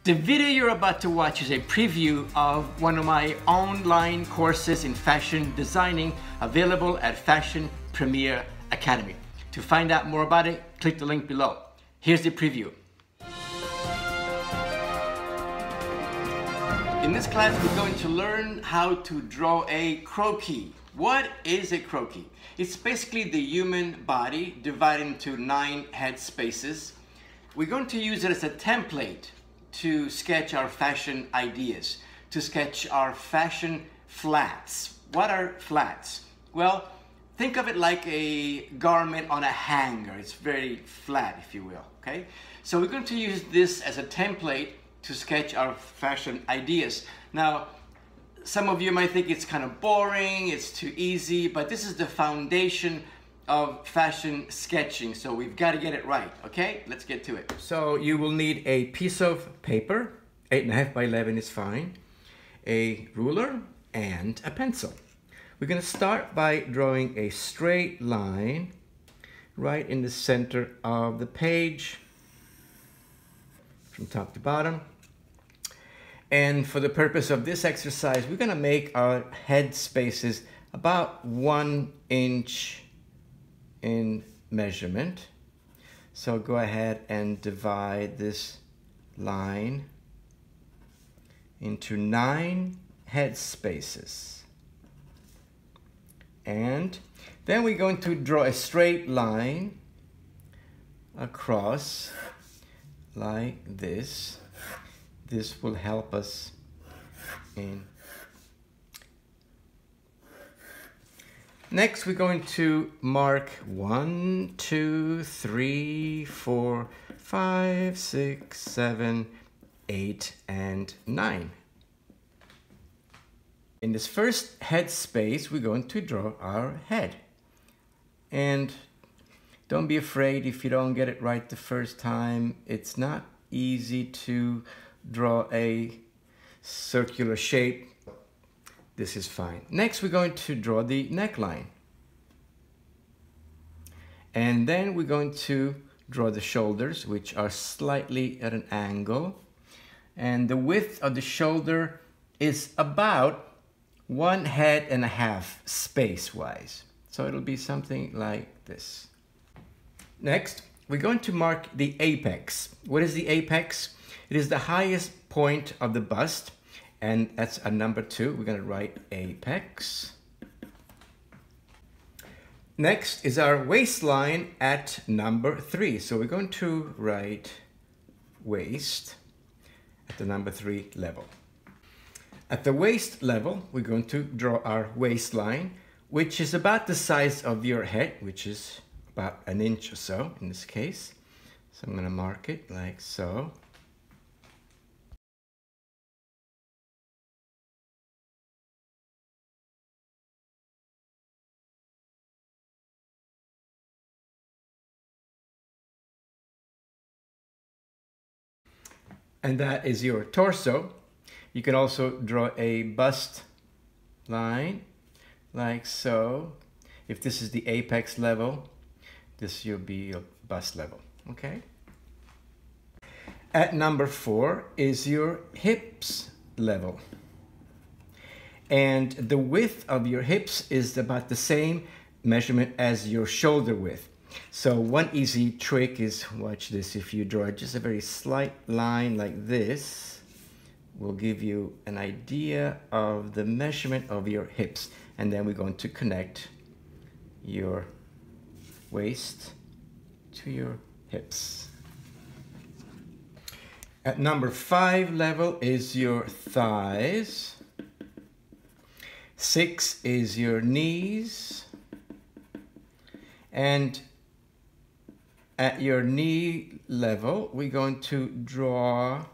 The video you're about to watch is a preview of one of my online courses in fashion designing available at Fashion Premier Academy. To find out more about it, click the link below. Here's the preview. In this class, we're going to learn how to draw a croquis. What is a croquis? It's basically the human body divided into 9 head spaces. We're going to use it as a template to sketch our fashion ideas, to sketch our fashion flats. What are flats? Well, think of it like a garment on a hanger. It's very flat, if you will, okay? So we're going to use this as a template to sketch our fashion ideas. Now, some of you might think it's kind of boring, it's too easy, but this is the foundation of fashion sketching, so we've got to get it right, okay? Let's get to it. So you will need a piece of paper, 8.5 by 11 is fine, a ruler, and a pencil. We're going to start by drawing a straight line right in the center of the page, from top to bottom. And for the purpose of this exercise, we're going to make our head spaces about 1 inch in measurement. So go ahead and divide this line into 9 head spaces. And then we're going to draw a straight line across like this. This will help us in. Next, we're going to mark 1, 2, 3, 4, 5, 6, 7, 8, and 9. In this first head space, we're going to draw our head. And don't be afraid if you don't get it right the first time. It's not easy to draw a circular shape. This is fine. Next, we're going to draw the neckline. And then we're going to draw the shoulders, which are slightly at an angle. And the width of the shoulder is about 1.5 head space-wise. So it'll be something like this. Next, we're going to mark the apex. What is the apex? It is the highest point of the bust. And that's a number 2. We're going to write apex. Next is our waistline at number 3. So we're going to write waist at the number 3 level. At the waist level, we're going to draw our waistline, which is about the size of your head, which is about 1 inch or so in this case. So I'm going to mark it like so. And that is your torso. You can also draw a bust line like so. If this is the apex level, this will be your bust level, okay? At number 4 is your hips level. And the width of your hips is about the same measurement as your shoulder width. So one easy trick is, watch this, if you draw just a very slight line like this, will give you an idea of the measurement of your hips. And then we're going to connect your waist to your hips. At number 5 level is your thighs. 6 is your knees. And at your knee level, we're going to draw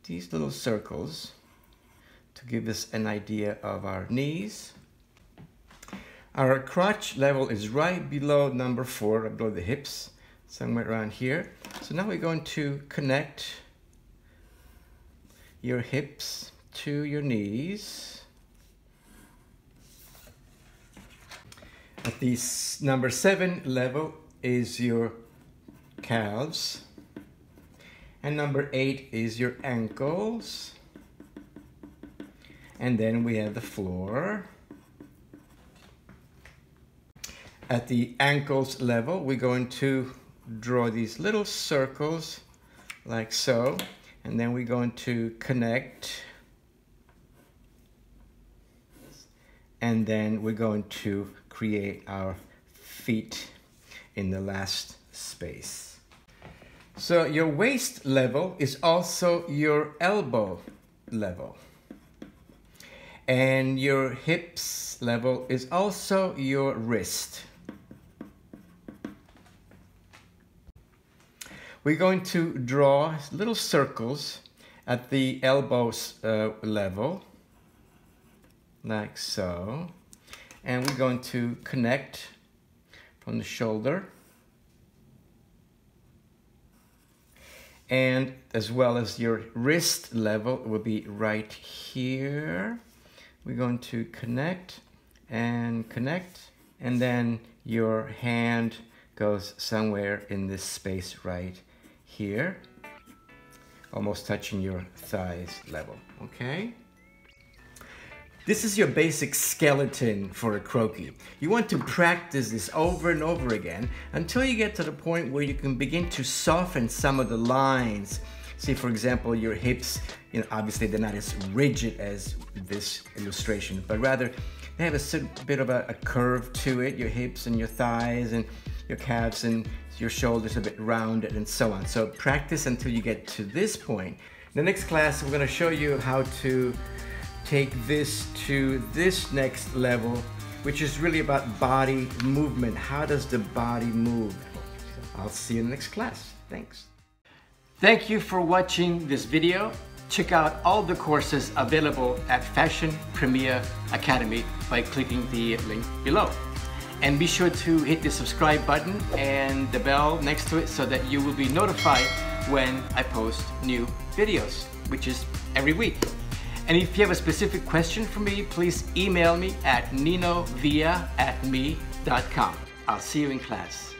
these little circles to give us an idea of our knees. Our crotch level is right below number 4, below the hips, somewhere around here. So now we're going to connect your hips to your knees. At the number 7 level is your calves. And number 8 is your ankles. And then we have the floor. At the ankles level, we're going to draw these little circles like so. And then we're going to connect. And then we're going to create our feet in the last space. So your waist level is also your elbow level. And your hips level is also your wrist. We're going to draw little circles at the elbows level, like so. And we're going to connect from the shoulder. And as well as your wrist level will be right here. We're going to connect, and then your hand goes somewhere in this space right here, almost touching your thighs level, okay? This is your basic skeleton for a croquis. You want to practice this over and over again until you get to the point where you can begin to soften some of the lines. See, for example, your hips, you know, obviously they're not as rigid as this illustration, but rather they have a bit of a curve to it, your hips and your thighs and your calves and your shoulders a bit rounded and so on. So practice until you get to this point. In the next class, we're gonna show you how to take this to this next level, which is really about body movement. How does the body move? I'll see you in the next class. Thanks. Thank you for watching this video. Check out all the courses available at Fashion Premier Academy by clicking the link below. And be sure to hit the subscribe button and the bell next to it so that you will be notified when I post new videos, which is every week. And if you have a specific question for me, please email me at ninovia@me.com. I'll see you in class.